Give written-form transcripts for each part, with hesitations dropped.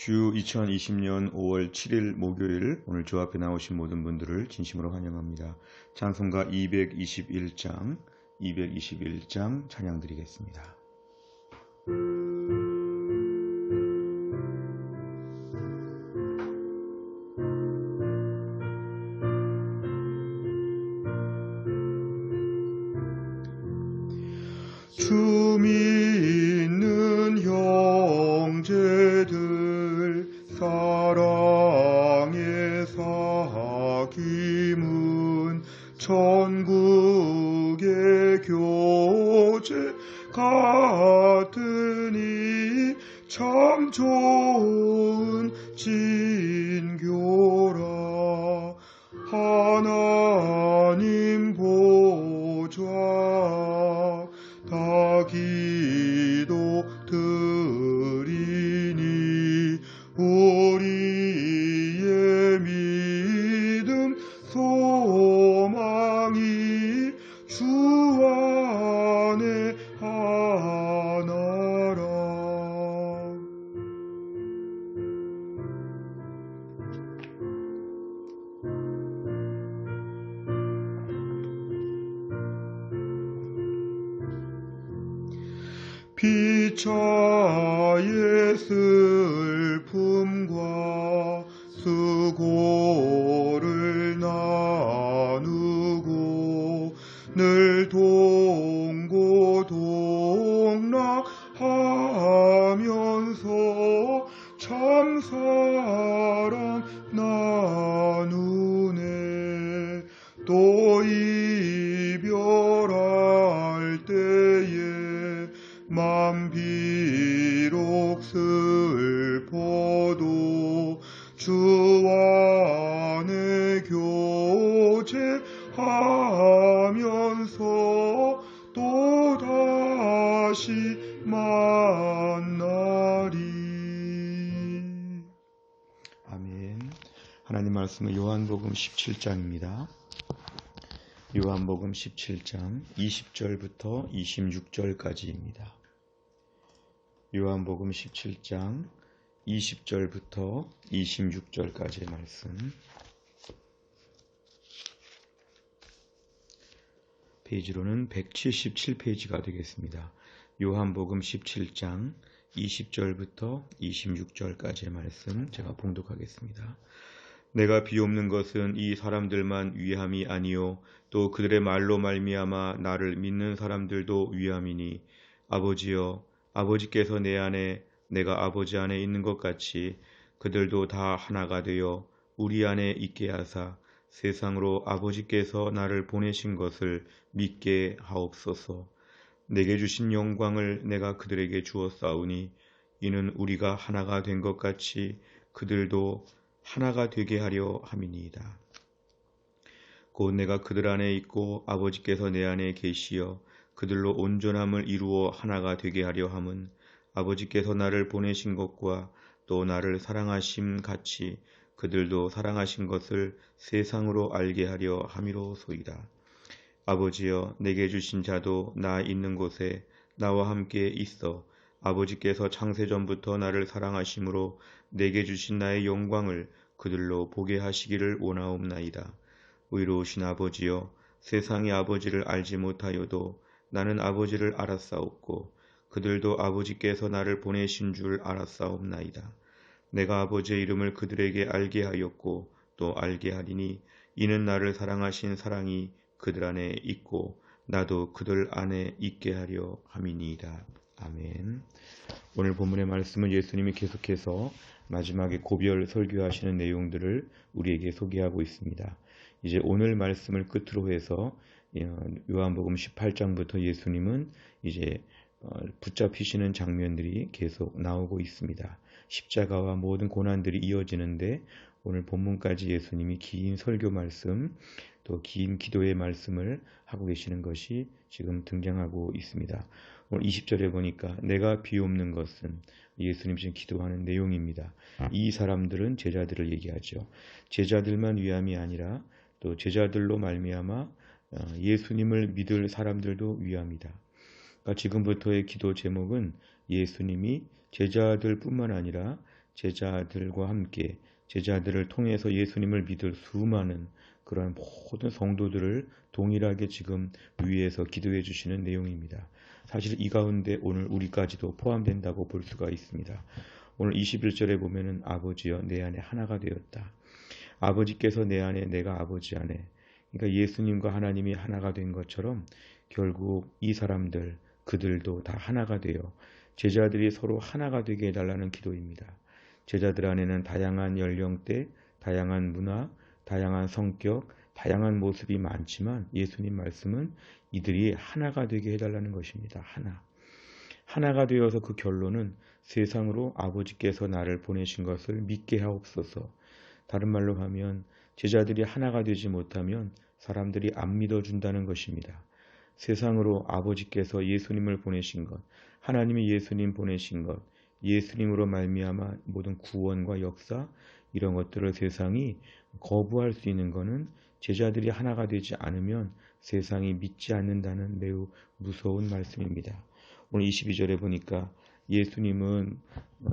주 2020년 5월 7일 목요일, 오늘 주 앞에 나오신 모든 분들을 진심으로 환영합니다. 찬송가 221장 찬양 드리겠습니다. 주 믿는 형제들 사랑의 사귐은 천국의 교제 같으니 참 좋은 진교라. 하나님 보좌 다 기도 드리니 우리의 믿음 소망이 주 안에 하나라. 피차의 슬픔과 수고를 나누고 늘 동고동락하면서 참 사랑 나누네. 또 이별할 때에 맘 비록 슬퍼도 주 안에 교제하면서 또 다시 만나리. 아멘. 하나님 말씀은 요한복음 17장입니다. 요한복음 17장 20절부터 26절까지입니다. 요한복음 17장 20절부터 26절까지의 말씀, 페이지로는 177페이지가 되겠습니다. 요한복음 17장 20절부터 26절까지의 말씀 제가 봉독하겠습니다. 내가 비옵는 것은 이 사람들만 위함이 아니요 또 그들의 말로 말미암아 나를 믿는 사람들도 위함이니, 아버지여, 아버지께서 내 안에 내가 아버지 안에 있는 것 같이 그들도 다 하나가 되어 우리 안에 있게 하사 세상으로 아버지께서 나를 보내신 것을 믿게 하옵소서. 내게 주신 영광을 내가 그들에게 주었사오니 이는 우리가 하나가 된 것 같이 그들도 하나가 되게 하려 함이니이다. 곧 내가 그들 안에 있고 아버지께서 내 안에 계시어 그들로 온전함을 이루어 하나가 되게 하려 함은 아버지께서 나를 보내신 것과 또 나를 사랑하심 같이 그들도 사랑하신 것을 세상으로 알게 하려 함이로소이다. 아버지여, 내게 주신 자도 나 있는 곳에 나와 함께 있어 아버지께서 창세전부터 나를 사랑하심으로 내게 주신 나의 영광을 그들로 보게 하시기를 원하옵나이다. 의로우신 아버지여, 세상이 아버지를 알지 못하여도 나는 아버지를 알았사옵고 그들도 아버지께서 나를 보내신 줄 알았사옵나이다. 내가 아버지의 이름을 그들에게 알게 하였고 또 알게 하리니 이는 나를 사랑하신 사랑이 그들 안에 있고 나도 그들 안에 있게 하려 함이니이다. 아멘. 오늘 본문의 말씀은 예수님이 계속해서 마지막에 고별 설교하시는 내용들을 우리에게 소개하고 있습니다. 이제 오늘 말씀을 끝으로 해서 요한복음 18장부터 예수님은 이제 붙잡히시는 장면들이 계속 나오고 있습니다. 십자가와 모든 고난들이 이어지는데 오늘 본문까지 예수님이 긴 설교 말씀, 또 긴 기도의 말씀을 하고 계시는 것이 지금 등장하고 있습니다. 오늘 20절에 보니까 내가 비옵는 것은 예수님 지금 기도하는 내용입니다. 이 사람들은 제자들을 얘기하죠. 제자들만 위함이 아니라 또 제자들로 말미암아 예수님을 믿을 사람들도 위함이다. 그러니까 지금부터의 기도 제목은 예수님이 제자들뿐만 아니라 제자들과 함께 제자들을 통해서 예수님을 믿을 수많은 그러한 모든 성도들을 동일하게 지금 위에서 기도해 주시는 내용입니다. 사실 이 가운데 오늘 우리까지도 포함된다고 볼 수가 있습니다. 오늘 21절에 보면은 아버지여 내 안에 하나가 되었다. 아버지께서 내 안에 내가 아버지 안에, 그러니까 예수님과 하나님이 하나가 된 것처럼 결국 이 사람들 그들도 다 하나가 되어 제자들이 서로 하나가 되게 해달라는 기도입니다. 제자들 안에는 다양한 연령대, 다양한 문화, 다양한 성격, 다양한 모습이 많지만 예수님 말씀은 이들이 하나가 되게 해달라는 것입니다. 하나가 되어서 그 결론은 세상으로 아버지께서 나를 보내신 것을 믿게 하옵소서. 다른 말로 하면 제자들이 하나가 되지 못하면 사람들이 안 믿어준다는 것입니다. 세상으로 아버지께서 예수님을 보내신 것, 하나님이 예수님 보내신 것, 예수님으로 말미암아 모든 구원과 역사 이런 것들을 세상이 거부할 수 있는 것은 제자들이 하나가 되지 않으면 세상이 믿지 않는다는 매우 무서운 말씀입니다. 오늘 22절에 보니까 예수님은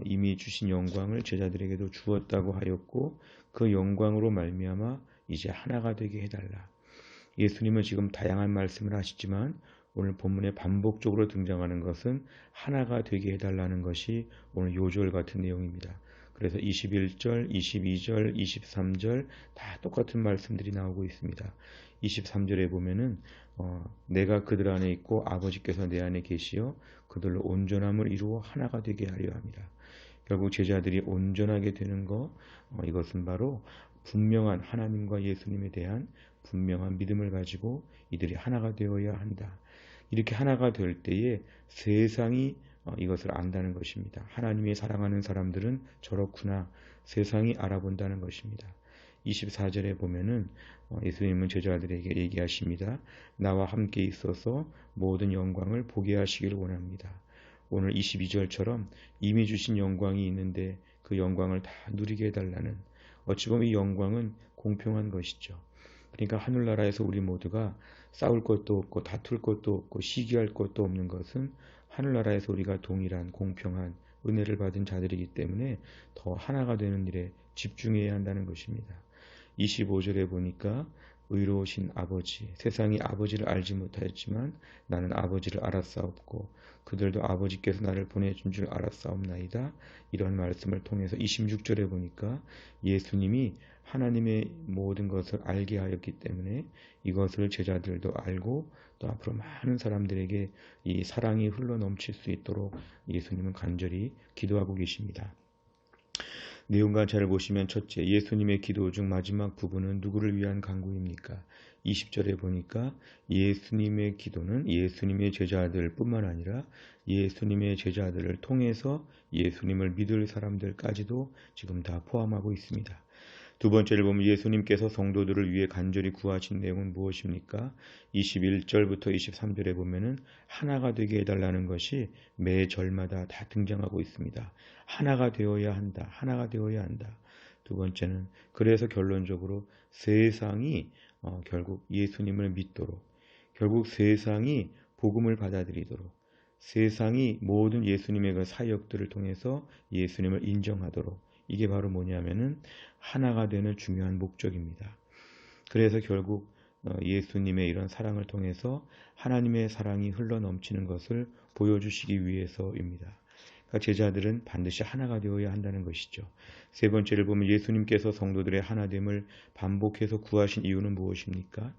이미 주신 영광을 제자들에게도 주었다고 하였고 그 영광으로 말미암아 이제 하나가 되게 해달라. 예수님은 지금 다양한 말씀을 하시지만 오늘 본문에 반복적으로 등장하는 것은 하나가 되게 해달라는 것이 오늘 요절 같은 내용입니다. 그래서 21절, 22절, 23절 다 똑같은 말씀들이 나오고 있습니다. 23절에 보면은 내가 그들 안에 있고 아버지께서 내 안에 계시어 그들로 온전함을 이루어 하나가 되게 하려 합니다. 결국 제자들이 온전하게 되는 것, 이것은 바로 분명한 하나님과 예수님에 대한 분명한 믿음을 가지고 이들이 하나가 되어야 한다. 이렇게 하나가 될 때에 세상이 이것을 안다는 것입니다. 하나님이 사랑하는 사람들은 저렇구나. 세상이 알아본다는 것입니다. 24절에 보면은 예수님은 제자들에게 얘기하십니다. 나와 함께 있어서 모든 영광을 보게 하시기를 원합니다. 오늘 22절처럼 이미 주신 영광이 있는데 그 영광을 다 누리게 해달라는, 어찌 보면 이 영광은 공평한 것이죠. 그러니까 하늘나라에서 우리 모두가 싸울 것도 없고 다툴 것도 없고 시기할 것도 없는 것은 하늘나라에서 우리가 동일한 공평한 은혜를 받은 자들이기 때문에 더 하나가 되는 일에 집중해야 한다는 것입니다. 25절에 보니까 의로우신 아버지, 세상이 아버지를 알지 못하였지만 나는 아버지를 알았사옵고 그들도 아버지께서 나를 보내준 줄 알았사옵나이다. 이런 말씀을 통해서 26절에 보니까 예수님이 하나님의 모든 것을 알게 하였기 때문에 이것을 제자들도 알고 또 앞으로 많은 사람들에게 이 사랑이 흘러넘칠 수 있도록 예수님은 간절히 기도하고 계십니다. 내용과 잘 보시면 첫째, 예수님의 기도 중 마지막 부분은 누구를 위한 간구입니까? 20절에 보니까 예수님의 기도는 예수님의 제자들 뿐만 아니라 예수님의 제자들을 통해서 예수님을 믿을 사람들까지도 지금 다 포함하고 있습니다. 두 번째를 보면 예수님께서 성도들을 위해 간절히 구하신 내용은 무엇입니까? 21절부터 23절에 보면은 하나가 되게 해달라는 것이 매 절마다 다 등장하고 있습니다. 하나가 되어야 한다. 하나가 되어야 한다. 두 번째는 그래서 결론적으로 세상이 결국 예수님을 믿도록, 결국 세상이 복음을 받아들이도록, 세상이 모든 예수님의 그 사역들을 통해서 예수님을 인정하도록, 이게 바로 뭐냐면은 하나가 되는 중요한 목적입니다. 그래서 결국 예수님의 이런 사랑을 통해서 하나님의 사랑이 흘러넘치는 것을 보여주시기 위해서입니다. 그러니까 제자들은 반드시 하나가 되어야 한다는 것이죠. 세 번째를 보면 예수님께서 성도들의 하나됨을 반복해서 구하신 이유는 무엇입니까?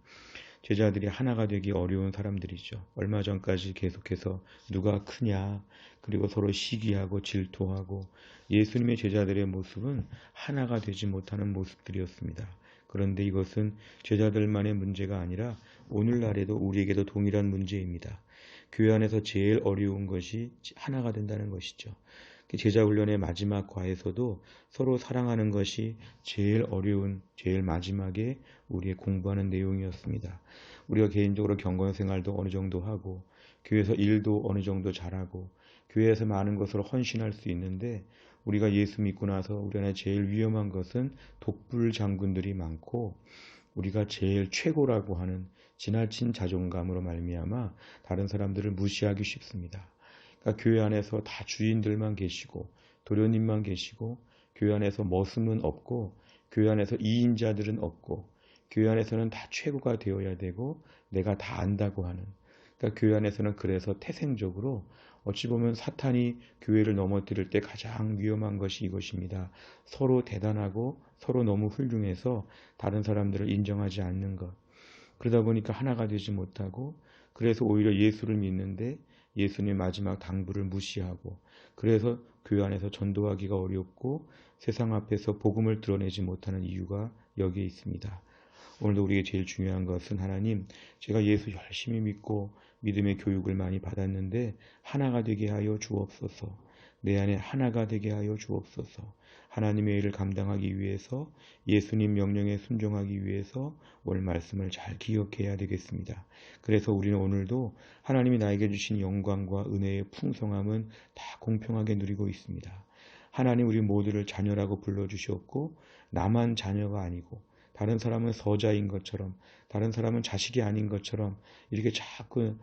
제자들이 하나가 되기 어려운 사람들이죠. 얼마 전까지 계속해서 누가 크냐, 그리고 서로 시기하고 질투하고, 예수님의 제자들의 모습은 하나가 되지 못하는 모습들이었습니다. 그런데 이것은 제자들만의 문제가 아니라 오늘날에도 우리에게도 동일한 문제입니다. 교회 안에서 제일 어려운 것이 하나가 된다는 것이죠. 제자훈련의 마지막 과에서도 서로 사랑하는 것이 제일 어려운, 제일 마지막에 우리의 공부하는 내용이었습니다. 우리가 개인적으로 경건생활도 어느 정도 하고 교회에서 일도 어느 정도 잘하고 교회에서 많은 것을 헌신할 수 있는데, 우리가 예수 믿고 나서 우리 안에 제일 위험한 것은 독불 장군들이 많고 우리가 제일 최고라고 하는 지나친 자존감으로 말미암아 다른 사람들을 무시하기 쉽습니다. 그러니까 교회 안에서 다 주인들만 계시고 도련님만 계시고 교회 안에서 머슴은 없고, 교회 안에서 이인자들은 없고, 교회 안에서는 다 최고가 되어야 되고 내가 다 안다고 하는, 그러니까 교회 안에서는 그래서 태생적으로 어찌 보면 사탄이 교회를 넘어뜨릴 때 가장 위험한 것이 이것입니다. 서로 대단하고 서로 너무 훌륭해서 다른 사람들을 인정하지 않는 것. 그러다 보니까 하나가 되지 못하고, 그래서 오히려 예수를 믿는데 예수님의 마지막 당부를 무시하고, 그래서 교회 안에서 전도하기가 어렵고 세상 앞에서 복음을 드러내지 못하는 이유가 여기에 있습니다. 오늘도 우리에게 제일 중요한 것은, 하나님, 제가 예수 열심히 믿고 믿음의 교육을 많이 받았는데 하나가 되게 하여 주옵소서. 내 안에 하나가 되게 하여 주옵소서. 하나님의 일을 감당하기 위해서, 예수님 명령에 순종하기 위해서 오늘 말씀을 잘 기억해야 되겠습니다. 그래서 우리는 오늘도 하나님이 나에게 주신 영광과 은혜의 풍성함은 다 공평하게 누리고 있습니다. 하나님 우리 모두를 자녀라고 불러주셨고, 나만 자녀가 아니고 다른 사람은 서자인 것처럼, 다른 사람은 자식이 아닌 것처럼 이렇게 자꾸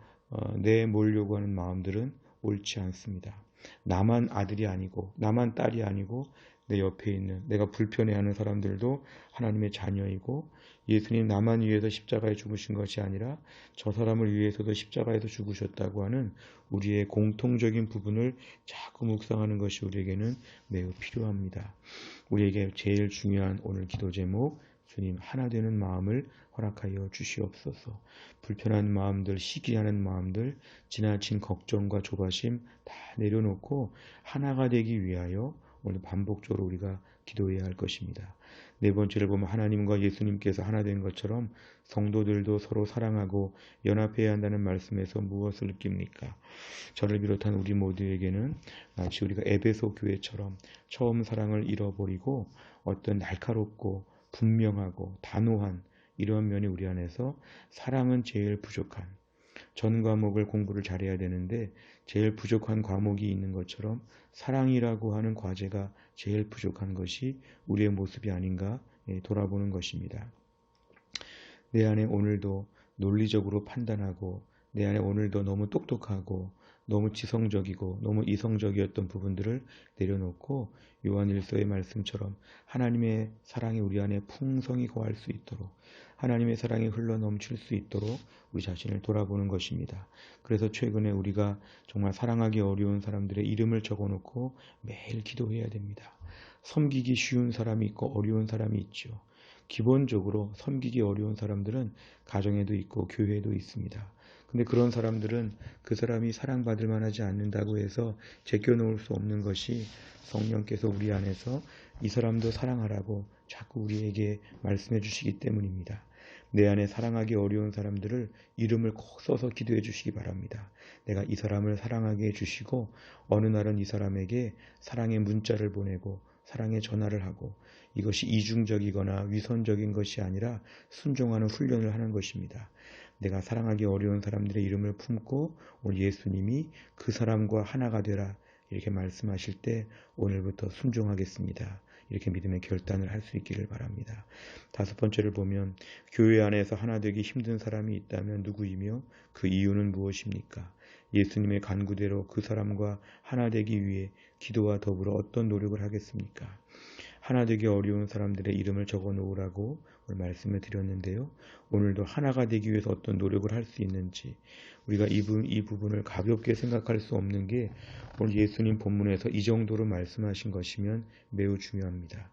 내몰려고 하는 마음들은 옳지 않습니다. 나만 아들이 아니고 나만 딸이 아니고 내 옆에 있는, 내가 불편해하는 사람들도 하나님의 자녀이고, 예수님 나만 위해서 십자가에 죽으신 것이 아니라 저 사람을 위해서도 십자가에서 죽으셨다고 하는 우리의 공통적인 부분을 자꾸 묵상하는 것이 우리에게는 매우 필요합니다. 우리에게 제일 중요한 오늘 기도 제목, 주님 하나 되는 마음을 허락하여 주시옵소서. 불편한 마음들, 시기하는 마음들, 지나친 걱정과 조바심 다 내려놓고 하나가 되기 위하여 오늘 반복적으로 우리가 기도해야 할 것입니다. 네 번째를 보면, 하나님과 예수님께서 하나 된 것처럼 성도들도 서로 사랑하고 연합해야 한다는 말씀에서 무엇을 느낍니까? 저를 비롯한 우리 모두에게는 마치 우리가 에베소 교회처럼 처음 사랑을 잃어버리고 어떤 날카롭고 분명하고 단호한 이런 면이 우리 안에서, 사랑은 제일 부족한, 전 과목을 공부를 잘해야 되는데 제일 부족한 과목이 있는 것처럼 사랑이라고 하는 과제가 제일 부족한 것이 우리의 모습이 아닌가 돌아보는 것입니다. 내 안에 오늘도 논리적으로 판단하고, 내 안에 오늘도 너무 똑똑하고 너무 지성적이고 너무 이성적이었던 부분들을 내려놓고, 요한일서의 말씀처럼 하나님의 사랑이 우리 안에 풍성히 거할 수 있도록, 하나님의 사랑이 흘러 넘칠 수 있도록 우리 자신을 돌아보는 것입니다. 그래서 최근에 우리가 정말 사랑하기 어려운 사람들의 이름을 적어놓고 매일 기도해야 됩니다. 섬기기 쉬운 사람이 있고 어려운 사람이 있죠. 기본적으로 섬기기 어려운 사람들은 가정에도 있고 교회에도 있습니다. 근데 그런 사람들은 그 사람이 사랑받을 만하지 않는다고 해서 제껴놓을 수 없는 것이, 성령께서 우리 안에서 이 사람도 사랑하라고 자꾸 우리에게 말씀해 주시기 때문입니다. 내 안에 사랑하기 어려운 사람들을 이름을 꼭 써서 기도해 주시기 바랍니다. 내가 이 사람을 사랑하게 해주시고, 어느 날은 이 사람에게 사랑의 문자를 보내고 사랑의 전화를 하고, 이것이 이중적이거나 위선적인 것이 아니라 순종하는 훈련을 하는 것입니다. 내가 사랑하기 어려운 사람들의 이름을 품고 오늘 예수님이 그 사람과 하나가 되라 이렇게 말씀하실 때 오늘부터 순종하겠습니다. 이렇게 믿음의 결단을 할 수 있기를 바랍니다. 다섯 번째를 보면, 교회 안에서 하나 되기 힘든 사람이 있다면 누구이며 그 이유는 무엇입니까? 예수님의 간구대로 그 사람과 하나 되기 위해 기도와 더불어 어떤 노력을 하겠습니까? 하나 되기 어려운 사람들의 이름을 적어 놓으라고 오늘 말씀을 드렸는데요. 오늘도 하나가 되기 위해서 어떤 노력을 할 수 있는지, 우리가 이 부분을 가볍게 생각할 수 없는 게 오늘 예수님 본문에서 이 정도로 말씀하신 것이면 매우 중요합니다.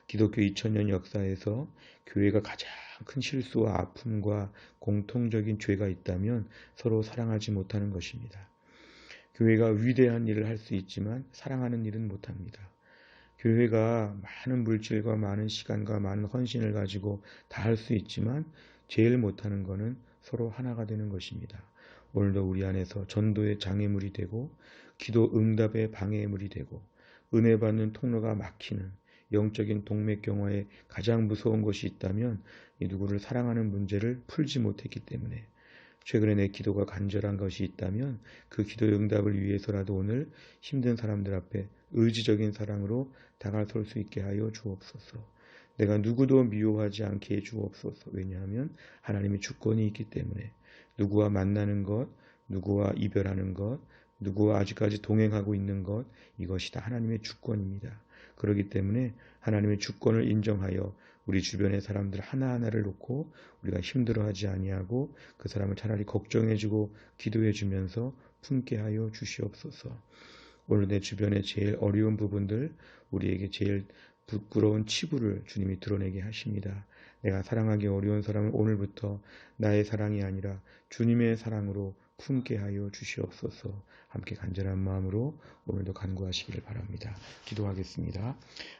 기독교 2000년 역사에서 교회가 가장 큰 실수와 아픔과 공통적인 죄가 있다면 서로 사랑하지 못하는 것입니다. 교회가 위대한 일을 할 수 있지만 사랑하는 일은 못합니다. 교회가 많은 물질과 많은 시간과 많은 헌신을 가지고 다 할 수 있지만 제일 못하는 것은 서로 하나가 되는 것입니다. 오늘도 우리 안에서 전도의 장애물이 되고, 기도 응답의 방해물이 되고, 은혜 받는 통로가 막히는 영적인 동맥경화에 가장 무서운 것이 있다면 이 누구를 사랑하는 문제를 풀지 못했기 때문에, 최근에 내 기도가 간절한 것이 있다면 그 기도 응답을 위해서라도 오늘 힘든 사람들 앞에 의지적인 사랑으로 다가설 수 있게 하여 주옵소서. 내가 누구도 미워하지 않게 해 주옵소서. 왜냐하면 하나님의 주권이 있기 때문에, 누구와 만나는 것, 누구와 이별하는 것, 누구와 아직까지 동행하고 있는 것, 이것이 다 하나님의 주권입니다. 그렇기 때문에 하나님의 주권을 인정하여 우리 주변의 사람들 하나하나를 놓고 우리가 힘들어하지 아니하고 그 사람을 차라리 걱정해주고 기도해주면서 품게 하여 주시옵소서. 오늘 내 주변에 제일 어려운 부분들, 우리에게 제일 부끄러운 치부를 주님이 드러내게 하십니다. 내가 사랑하기 어려운 사람을 오늘부터 나의 사랑이 아니라 주님의 사랑으로 품게 하여 주시옵소서. 함께 간절한 마음으로 오늘도 간구하시기를 바랍니다. 기도하겠습니다.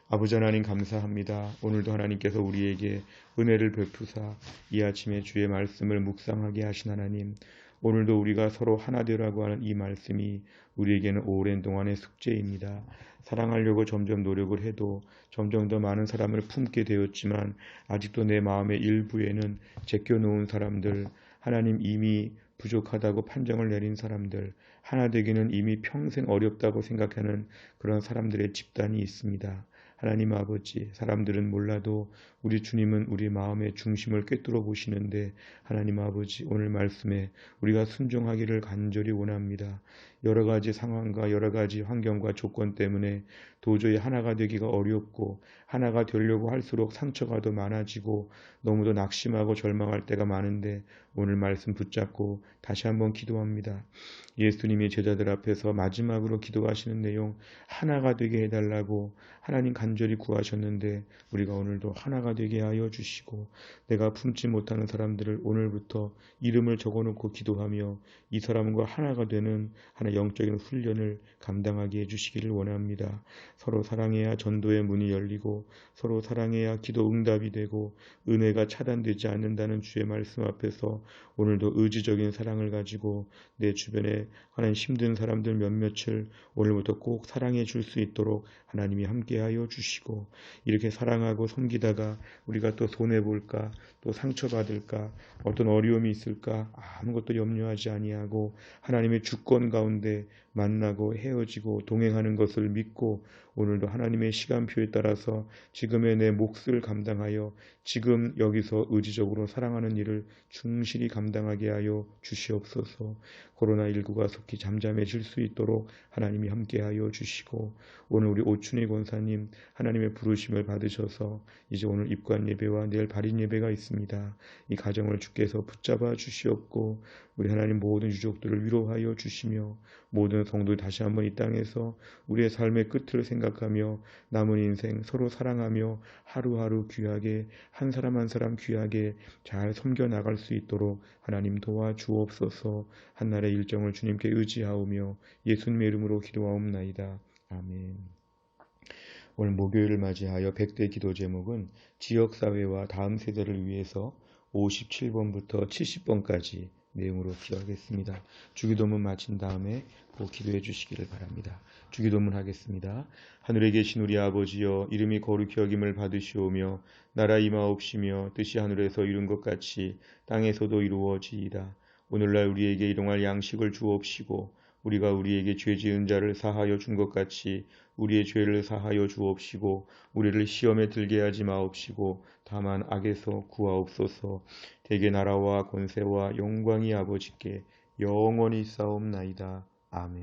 아버지 하나님 감사합니다. 오늘도 하나님께서 우리에게 은혜를 베푸사 이 아침에 주의 말씀을 묵상하게 하신 하나님, 오늘도 우리가 서로 하나 되라고 하는 이 말씀이 우리에게는 오랜 동안의 숙제입니다. 사랑하려고 점점 노력을 해도 점점 더 많은 사람을 품게 되었지만 아직도 내 마음의 일부에는 제껴놓은 사람들, 하나님 이미 부족하다고 판정을 내린 사람들, 하나 되기는 이미 평생 어렵다고 생각하는 그런 사람들의 집단이 있습니다. 하나님 아버지, 사람들은 몰라도 우리 주님은 우리 마음의 중심을 꿰뚫어 보시는데 하나님 아버지, 오늘 말씀에 우리가 순종하기를 간절히 원합니다. 여러 가지 상황과 여러 가지 환경과 조건 때문에 도저히 하나가 되기가 어렵고 하나가 되려고 할수록 상처가 더 많아지고 너무도 낙심하고 절망할 때가 많은데 오늘 말씀 붙잡고 다시 한번 기도합니다. 예수님이 제자들 앞에서 마지막으로 기도하시는 내용, 하나가 되게 해달라고 하나님 간절히 구하셨는데 우리가 오늘도 하나가 되게 하여 주시고 내가 품지 못하는 사람들을 오늘부터 이름을 적어놓고 기도하며 이 사람과 하나가 되는 하나의 영적인 훈련을 감당하게 해주시기를 원합니다. 서로 사랑해야 전도의 문이 열리고 서로 사랑해야 기도 응답이 되고 은혜가 차단되지 않는다는 주의 말씀 앞에서 오늘도 의지적인 사랑을 가지고 내 주변에 하나님 힘든 사람들 몇몇을 오늘부터 꼭 사랑해 줄 수 있도록 하나님이 함께하여 주시고 이렇게 사랑하고 섬기다가 우리가 또 손해볼까 또 상처받을까 어떤 어려움이 있을까 아무것도 염려하지 아니하고 하나님의 주권 가운데 만나고 헤어지고 동행하는 것을 믿고 오늘도 하나님의 시간표에 따라서 지금의 내 몫을 감당하여 지금 여기서 의지적으로 사랑하는 일을 충실히 감당하게 하여 주시옵소서. 코로나19가 속히 잠잠해질 수 있도록 하나님이 함께하여 주시고 오늘 우리 오춘희 권사님 하나님의 부르심을 받으셔서 이제 오늘 입관 예배와 내일 발인 예배가 있습니다. 이 가정을 주께서 붙잡아 주시옵고 우리 하나님 모든 유족들을 위로하여 주시며 모든 성도 다시 한번 이 땅에서 우리의 삶의 끝을 생각하며 남은 인생 서로 사랑하며 하루하루 귀하게 한 사람 한 사람 귀하게 잘 섬겨나갈 수 있도록 하나님 도와주옵소서. 한날의 일정을 주님께 의지하오며 예수님의 이름으로 기도하옵나이다. 아멘. 오늘 목요일을 맞이하여 100대 기도 제목은 지역사회와 다음 세대를 위해서 57번부터 70번까지 내용으로 기도하겠습니다. 주기도문 마친 다음에 꼭 기도해 주시기를 바랍니다. 주기도문 하겠습니다. 하늘에 계신 우리 아버지여, 이름이 거룩히 여김을 받으시오며 나라 임하옵시며 뜻이 하늘에서 이룬 것 같이 땅에서도 이루어지이다. 오늘날 우리에게 일용할 양식을 주옵시고 우리가 우리에게 죄 지은 자를 사하여 준 것 같이 우리의 죄를 사하여 주옵시고 우리를 시험에 들게 하지 마옵시고 다만 악에서 구하옵소서. 대개 나라와 권세와 영광이 아버지께 영원히 있사옵나이다. 아멘.